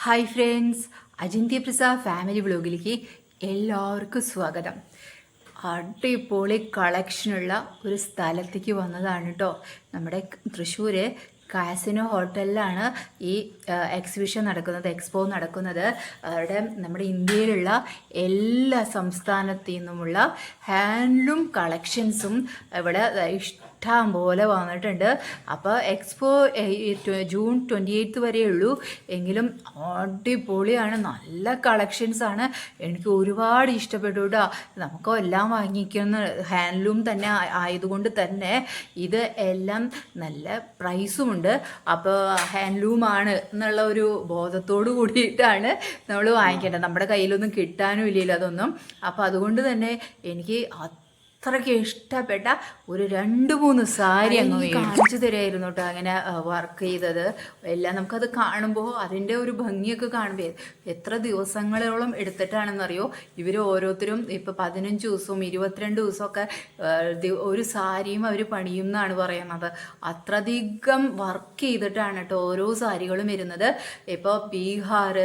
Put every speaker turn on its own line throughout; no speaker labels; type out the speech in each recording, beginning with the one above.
Hi friends, അജിന്ത്യ Prasad family വ്ലോഗിലേക്ക് എല്ലാവർക്കും സ്വാഗതം. അടിപൊളി കളക്ഷനുള്ള ഒരു സ്ഥലത്തേക്ക് വന്നതാണ് കേട്ടോ. നമ്മുടെ തൃശ്ശൂർ കാസിനോ ഹോട്ടലിലാണ് ഈ എക്സിബിഷൻ നടക്കുന്നത്, എക്സ്പോ നടക്കുന്നത്. അവിടെ നമ്മുടെ ഇന്ത്യയിലുള്ള എല്ലാ സംസ്ഥാനത്തു നിന്നുമുള്ള ഹാൻഡ്ലൂം കളക്ഷൻസും ഇവിടെ ഇഷ്ടം പോലെ വന്നിട്ടുണ്ട്. അപ്പോൾ എക്സ്പോ ജൂൺ 28 വരെ ഉള്ളൂ. എങ്കിലും അടിപൊളിയാണ്, നല്ല കളക്ഷൻസാണ്. എനിക്ക് ഒരുപാട് ഇഷ്ടപ്പെട്ടു കേട്ടോ. നമുക്ക് എല്ലാം വാങ്ങിക്കുന്ന ഹാൻഡ്ലൂം തന്നെ ആയതുകൊണ്ട് തന്നെ ഇത് എല്ലാം നല്ല പ്രൈസുമുണ്ട്. അപ്പോൾ ഹാൻഡ്ലൂമാണ് എന്നുള്ള ഒരു ബോധത്തോടു കൂടിയിട്ടാണ് നമ്മൾ വാങ്ങിക്കേണ്ടത്. നമ്മുടെ കയ്യിലൊന്നും കിട്ടാനും ഇല്ലല്ലോ അതൊന്നും. അപ്പോൾ അതുകൊണ്ട് തന്നെ എനിക്ക് അത്രയ്ക്ക് ഇഷ്ടപ്പെട്ട ഒരു 2-3 സാരി അങ്ങ് കാണിച്ചു തരായിരുന്നു കേട്ടോ. അങ്ങനെ വർക്ക് ചെയ്തത് എല്ലാം നമുക്കത് കാണുമ്പോൾ അതിൻ്റെ ഒരു ഭംഗിയൊക്കെ കാണുമ്പോൾ എത്ര ദിവസങ്ങളോളം എടുത്തിട്ടാണെന്നറിയോ ഇവർ ഓരോരുത്തരും. ഇപ്പോൾ 15 ദിവസവും 22 ദിവസമൊക്കെ ഒരു സാരിയും അവർ പണിയും എന്നാണ് പറയുന്നത്. അത്രയധികം വർക്ക് ചെയ്തിട്ടാണ് കേട്ടോ ഓരോ സാരികളും വരുന്നത്. ഇപ്പോൾ ബീഹാർ,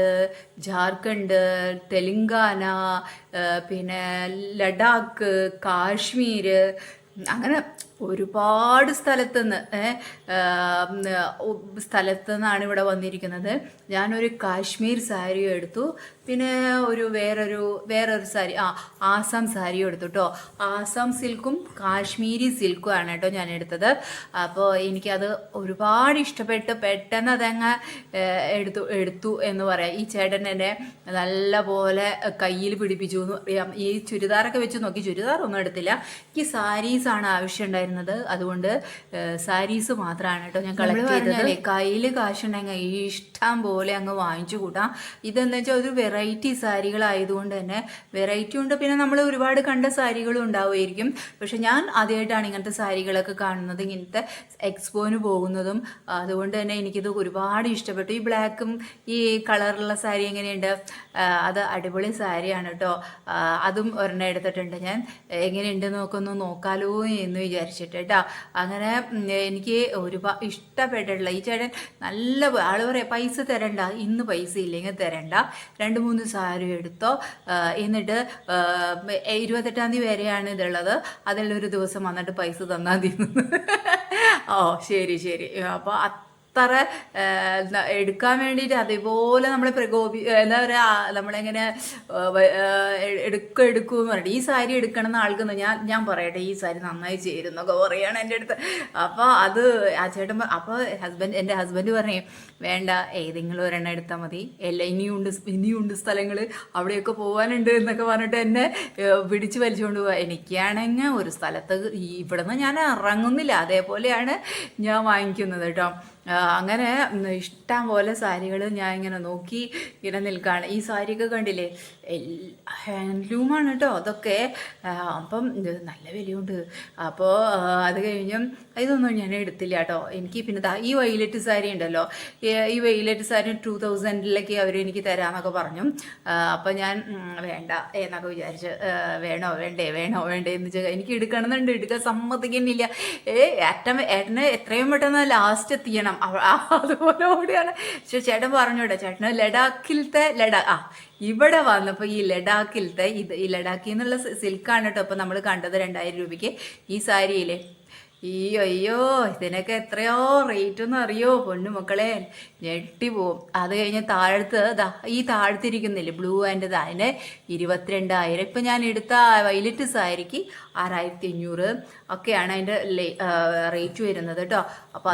ജാർഖണ്ഡ്, തെലുങ്കാന, പിന്നെ ലഡാക്ക്, കാശ്മീർ, അങ്ങനെ ഒരുപാട് സ്ഥലത്തു നിന്നാണ് ഇവിടെ വന്നിരിക്കുന്നത്. ഞാനൊരു കാശ്മീർ സാരിയും എടുത്തു, പിന്നെ വേറൊരു സാരി ആസാം സാരിയും എടുത്തു കേട്ടോ. ആസാം സിൽക്കും കാശ്മീരി സിൽക്കും ആണ് കേട്ടോ ഞാൻ എടുത്തത്. അപ്പോൾ എനിക്കത് ഒരുപാട് ഇഷ്ടപ്പെട്ട് പെട്ടെന്ന് അതങ്ങ് എടുത്തു എന്ന് പറയാം. ഈ ചേട്ടൻ എന്നെ നല്ല പോലെ കയ്യിൽ പിടിപ്പിച്ചു എന്ന് പറയാം. ഈ ചുരിദാറൊക്കെ വെച്ച് നോക്കി, ചുരിദാറൊന്നും എടുത്തില്ല. എനിക്ക് സാരീസാണ് ആവശ്യം ഉണ്ടായിരുന്നത്. അതുകൊണ്ട് സാരീസ് മാത്രമാണ് കേട്ടോ ഞാൻ കളക്ട് ചെയ്തത്. കയ്യിൽ കാശുണ്ടെങ്കിൽ ഇഷ്ടം പോലെ അങ്ങ് വാങ്ങിച്ചു കൂട്ടാം. ഇതെന്ന് വെച്ചാൽ ഒരു വെറൈറ്റി സാരികളായതുകൊണ്ട് തന്നെ വെറൈറ്റി ഉണ്ട്. പിന്നെ നമ്മൾ ഒരുപാട് കണ്ട സാരികളും ഉണ്ടാവുമായിരിക്കും. പക്ഷെ ഞാൻ ആദ്യമായിട്ടാണ് ഇങ്ങനത്തെ സാരികളൊക്കെ കാണുന്നത്, ഇങ്ങനത്തെ എക്സ്പോന് പോകുന്നതും. അതുകൊണ്ട് തന്നെ എനിക്കിത് ഒരുപാട് ഇഷ്ടപ്പെട്ടു. ഈ ബ്ലാക്കും ഈ കളറുള്ള സാരി എങ്ങനെയുണ്ട്? അത് അടിപൊളി സാരിയാണ് കേട്ടോ. അതും ഒരെണ്ണം എടുത്തിട്ടുണ്ട് ഞാൻ. എങ്ങനെയുണ്ട് നോക്കാലോ എന്ന് വിചാരിച്ചിട്ട് കേട്ടോ. അങ്ങനെ എനിക്ക് ഒരുപാട് ഇഷ്ടപ്പെട്ടിട്ടുള്ള ഈ ചേട്ടൻ നല്ല ആള് പറയാം, പൈസ തരണ്ട, ഇന്ന് പൈസ ഇല്ലെങ്കിൽ തരണ്ട, 2-3 സാരി എടുത്തോ, എന്നിട്ട് 28-ാം തീയതി വരെയാണ് ഇതുള്ളത്, അതിലൊരു ദിവസം വന്നിട്ട് പൈസ തന്നാൽ മതി. ഓ ശരി. അപ്പോൾ അത്ര എടുക്കാൻ വേണ്ടിയിട്ട് അതേപോലെ നമ്മളെ എന്താ പറയുക, നമ്മളെങ്ങനെ എടുക്കുമെന്ന് പറഞ്ഞിട്ട് ഈ സാരി എടുക്കണം എന്ന് ആൾക്കൊന്നും ഞാൻ പറയട്ടെ, ഈ സാരി നന്നായി ചേരുന്നൊക്കെ പറയുകയാണ് എൻ്റെ അടുത്ത്. അപ്പോൾ അത് ആ ചേട്ടൻ അപ്പോൾ എൻ്റെ ഹസ്ബൻഡ് പറഞ്ഞു, വേണ്ട, ഏതെങ്കിലും ഒരെണ്ണം എടുത്താൽ മതി, എല്ലാം ഇനിയുണ്ട് സ്ഥലങ്ങൾ, അവിടെയൊക്കെ പോകാനുണ്ട് എന്നൊക്കെ പറഞ്ഞിട്ട് എന്നെ പിടിച്ച് വലിച്ചുകൊണ്ട് പോവുക. എനിക്കാണെങ്കിൽ ഒരു സ്ഥലത്ത് ഇവിടെ നിന്ന് ഞാൻ ഇറങ്ങുന്നില്ല, അതേപോലെയാണ് ഞാൻ വാങ്ങിക്കുന്നത് കേട്ടോ. അങ്ങനെ ഇഷ്ടം പോലെ സാരികൾ ഞാൻ ഇങ്ങനെ നോക്കി ഇങ്ങനെ നിൽക്കുകയാണ്. ഈ സാരിയൊക്കെ കണ്ടില്ലേ, ഹാൻഡ്ലൂമാണ് കേട്ടോ അതൊക്കെ. അപ്പം നല്ല വിലയുണ്ട്. അപ്പോൾ അത് കഴിഞ്ഞും ഇതൊന്നും ഞാൻ എടുത്തില്ല കേട്ടോ. എനിക്ക് പിന്നെ ഈ വൈലറ്റ് സാരി ഉണ്ടല്ലോ, ഈ വൈലറ്റ് സാരി 2000 അവർ എനിക്ക് തരാമെന്നൊക്കെ പറഞ്ഞു. അപ്പോൾ ഞാൻ വേണ്ട എന്നൊക്കെ വിചാരിച്ച്, വേണോ വേണ്ടേ എന്ന് വെച്ചാൽ എനിക്ക് എടുക്കണമെന്നുണ്ട്, എടുക്കാൻ സമ്മതിക്കുന്നില്ല. ഏട്ടന് എത്രയും പെട്ടെന്ന് ലാസ്റ്റ് എത്തിക്കണം, അതുപോലെ ഓടിയാണ്. പക്ഷെ ചേട്ടൻ പറഞ്ഞോട്ടെ, ചേട്ടന് ഇവിടെ വന്നപ്പോൾ ഈ ലഡാക്കിലത്തെ ഈ ലഡാക്കിൽ നിന്നുള്ള സിൽക്കാണ് കേട്ടോ. അപ്പോൾ നമ്മൾ കണ്ടത് 2000 രൂപയ്ക്ക് ഈ സാരിയിലെ. അയ്യോ ഇതിനൊക്കെ എത്രയോ റേറ്റ് ഒന്നും അറിയോ പൊന്നു മക്കളെ, ഞെട്ടിപ്പോവും. അത് കഴിഞ്ഞ് ഈ താഴ്ത്തിരിക്കുന്നില്ലേ ബ്ലൂ ആൻഡ് അതിന് 22,000. ഇപ്പം ഞാൻ എടുത്ത വൈലറ്റ് സാരിക്ക് 6500 ഒക്കെയാണ് അതിൻ്റെ റേറ്റ് വരുന്നത് കേട്ടോ. അപ്പോൾ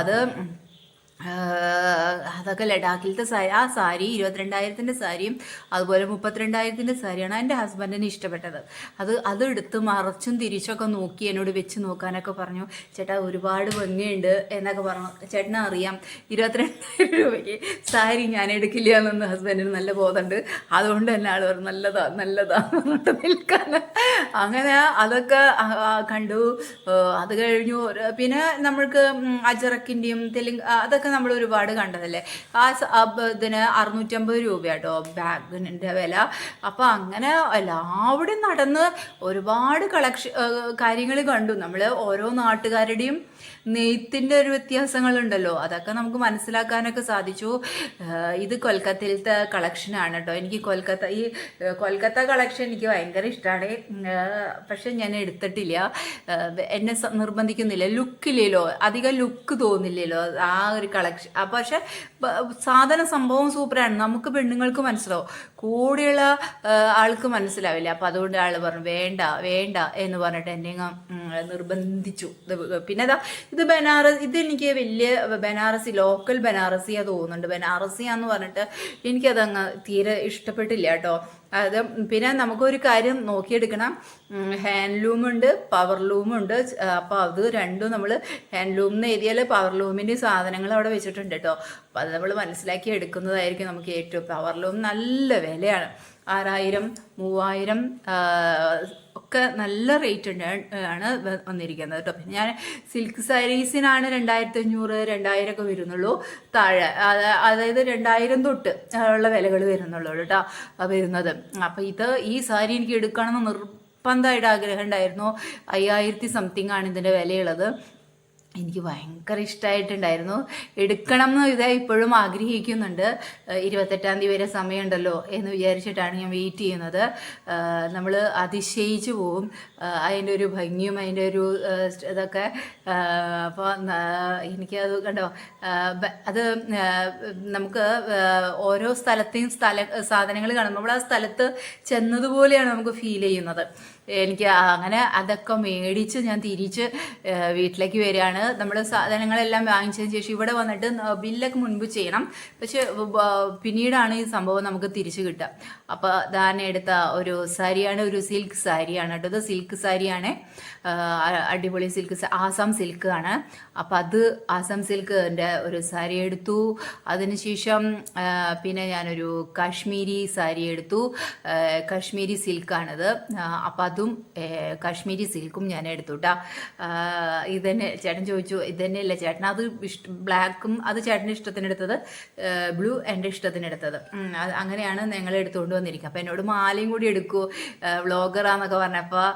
അതൊക്കെ ലഡാക്കിലത്തെ ആ സാരി 22,000 സാരിയും അതുപോലെ 32,000 സാരിയാണ് എൻ്റെ ഹസ്ബൻഡിന് ഇഷ്ടപ്പെട്ടത്. അതെടുത്ത് മറച്ചും തിരിച്ചൊക്കെ നോക്കി എന്നോട് വെച്ച് നോക്കാനൊക്കെ പറഞ്ഞു. ചേട്ടാ ഒരുപാട് ഭംഗിയുണ്ട് എന്നൊക്കെ പറഞ്ഞു. ചേട്ടനെ അറിയാം 22,000 രൂപയ്ക്ക് സാരി ഞാൻ എടുക്കില്ല എന്നൊന്ന് ഹസ്ബൻഡിന് നല്ല ബോധമുണ്ട്. അതുകൊണ്ട് തന്നെ ആൾ പറഞ്ഞു നല്ലതാ പറഞ്ഞിട്ട് നിൽക്കാൻ. അങ്ങനെ അതൊക്കെ കണ്ടു. അത് കഴിഞ്ഞു. പിന്നെ നമ്മൾക്ക് അജറക്കിൻ്റെയും അതൊക്കെ നമ്മൾ ഒരുപാട് കണ്ടതല്ലേ. ഇതിന് 650 രൂപ കേട്ടോ ബാഗിൻ്റെ വില. അപ്പോൾ അങ്ങനെ എല്ലാവിടെയും നടന്ന് ഒരുപാട് കാര്യങ്ങൾ കണ്ടു. നമ്മൾ ഓരോ നാട്ടുകാരുടെയും നെയ്ത്തിൻ്റെ ഒരു വ്യത്യാസങ്ങളുണ്ടല്ലോ, അതൊക്കെ നമുക്ക് മനസ്സിലാക്കാനൊക്കെ സാധിച്ചു. ഇത് കൊൽക്കത്തയിലത്തെ കളക്ഷനാണ് കേട്ടോ. എനിക്ക് കൊൽക്കത്ത കളക്ഷൻ എനിക്ക് ഭയങ്കര ഇഷ്ടമാണ്. പക്ഷെ ഞാൻ എടുത്തിട്ടില്ല, എന്നെ നിർബന്ധിക്കുന്നില്ല. ലുക്കില്ലല്ലോ, അധികം ലുക്ക് തോന്നില്ലല്ലോ ആ ഒരു കളക്ഷൻ. പക്ഷെ സംഭവം സൂപ്പറാണ്. നമുക്ക് പെണ്ണുങ്ങൾക്ക് മനസ്സിലാവും, കൂടെയുള്ള ആൾക്ക് മനസ്സിലാവില്ല. അപ്പം അതുകൊണ്ട് ആൾ പറഞ്ഞു വേണ്ട വേണ്ട എന്ന് പറഞ്ഞിട്ട് എന്നെ നിർബന്ധിച്ചു. പിന്നെ ഇത് ബനാറസ്, ഇതെനിക്ക് വലിയ ബനാറസി, ലോക്കൽ ബനാറസിയാ തോന്നുന്നുണ്ട്. ബനാറസിയാന്ന് പറഞ്ഞിട്ട് എനിക്കതങ്ങ് തീരെ ഇഷ്ടപ്പെട്ടില്ല കേട്ടോ. അത് പിന്നെ നമുക്കൊരു കാര്യം നോക്കിയെടുക്കണം, ഹാൻഡ്ലൂമുണ്ട്, പവർലൂമുണ്ട്. അപ്പോൾ അത് രണ്ടും നമ്മൾ ഹാൻഡ്ലൂം എന്ന് എഴുതിയാൽ പവർലൂമിൻ്റെ സാധനങ്ങൾ അവിടെ വെച്ചിട്ടുണ്ട് കേട്ടോ. അപ്പോൾ അത് നമ്മൾ മനസ്സിലാക്കി എടുക്കുന്നതായിരിക്കും നമുക്ക് ഏറ്റവും. പവർലൂം നല്ല വിലയാണ്, 6000, 3000 ഒക്കെ നല്ല റേറ്റ് ആണ് വന്നിരിക്കുന്നത് കേട്ടോ. പിന്നെ ഞാൻ സിൽക്ക് സാരീസിനാണ് 2500, 2000 ഒക്കെ വരുന്നുള്ളൂ താഴെ, അതായത് 2000 തൊട്ട് ഉള്ള വിലകൾ വരുന്നുള്ളൂ കേട്ടോ വരുന്നത്. അപ്പം ഈ സാരി എനിക്ക് എടുക്കണമെന്ന് നിർബന്ധമായിട്ട് ആഗ്രഹം ഉണ്ടായിരുന്നു. 5000 സംതിങ് ആണ് ഇതിൻ്റെ വിലയുള്ളത്. എനിക്ക് ഭയങ്കര ഇഷ്ടമായിട്ടുണ്ടായിരുന്നു, എടുക്കണം എന്ന് ഇപ്പോഴും ആഗ്രഹിക്കുന്നുണ്ട്. 28-ാം തീയതി വരെ സമയമുണ്ടല്ലോ എന്ന് വിചാരിച്ചിട്ടാണ് ഞാൻ വെയിറ്റ് ചെയ്യുന്നത്. നമ്മൾ അതിശയിച്ചു പോവും അതിൻ്റെ ഒരു ഭംഗിയും അതിൻ്റെ ഒരു ഇതൊക്കെ. അപ്പോൾ എനിക്കത് കണ്ടോ, അത് നമുക്ക് ഓരോ സ്ഥലത്തെയും സാധനങ്ങൾ കാണുമ്പോൾ നമ്മൾ ആ സ്ഥലത്ത് ചെന്നതുപോലെയാണ് നമുക്ക് ഫീൽ ചെയ്യുന്നത്. എനിക്ക് അങ്ങനെ അതൊക്കെ മേടിച്ച് ഞാൻ തിരിച്ച് വീട്ടിലേക്ക് വരികയാണ്. നമ്മൾ സാധനങ്ങളെല്ലാം വാങ്ങിച്ചതിന് ശേഷം ഇവിടെ വന്നിട്ട് ബില്ലൊക്കെ മുൻപ് ചെയ്യണം, പക്ഷെ പിന്നീടാണ് ഈ സംഭവം നമുക്ക് തിരിച്ച് കിട്ടുക. അപ്പോൾ ഞാൻ എടുത്ത ഒരു സാരിയാണ്, ഒരു സിൽക്ക് സാരിയാണ് കേട്ടോ. ഇത് സിൽക്ക് സാരിയാണ്, അടിപൊളി സിൽക്ക്, ആസാം സിൽക്ക് ആണ്. അപ്പം അത് ആസാം സിൽക്കിൻ്റെ ഒരു സാരി എടുത്തു. അതിനുശേഷം പിന്നെ ഞാനൊരു കാശ്മീരി സാരി എടുത്തു. കാശ്മീരി സിൽക്കാണിത്. അപ്പം അതും കാശ്മീരി സിൽക്കും ഞാൻ എടുത്തു കേട്ടോ. ഇതന്നെ ചേട്ടൻ ചോദിച്ചു, ഇതന്നെ അല്ലേ ചേട്ടൻ അത് ബ്ലാക്കും അത് ചേട്ടൻ്റെ ഇഷ്ടത്തിനെടുത്തത്, ബ്ലൂ എൻ്റെ ഇഷ്ടത്തിനെടുത്തത്. അങ്ങനെയാണ് ഞങ്ങൾ എടുത്തുകൊണ്ട് വന്നിരിക്കുക. അപ്പോൾ എന്നോട് മാലയും കൂടി എടുക്കൂ വ്ളോഗറാന്നൊക്കെ പറഞ്ഞപ്പോൾ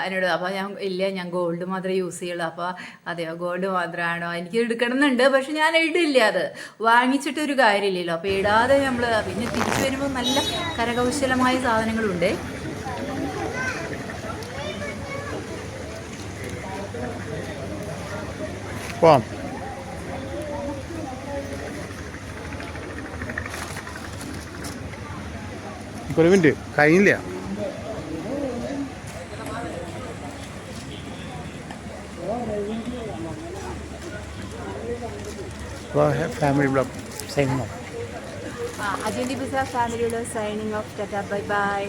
എന്നോട്, അപ്പോൾ ഞാൻ ഇല്ല, ഞാൻ ഗോൾഡ് മാത്രമേ യൂസ് ചെയ്യുള്ളൂ. അപ്പോൾ അതെയോ ഗോൾഡ് മാത്രമാണോ, എനിക്ക് എടുക്കണമെന്നുണ്ട്, പക്ഷെ ഞാൻ ഇടില്ല, അത് വാങ്ങിച്ചിട്ടൊരു കാര്യമില്ലല്ലോ. അപ്പോൾ ഇടാതെ നമ്മൾ പിന്നെ തിരിച്ചു വരുമ്പോൾ നല്ല കരകൗശലമായ സാധനങ്ങളുണ്ട്.
ഒരു മിനിറ്റ് കഴിഞ്ഞില്ല. Family blog signing off.
Ajanthi Prasad family blog signing off. Tata, bye by.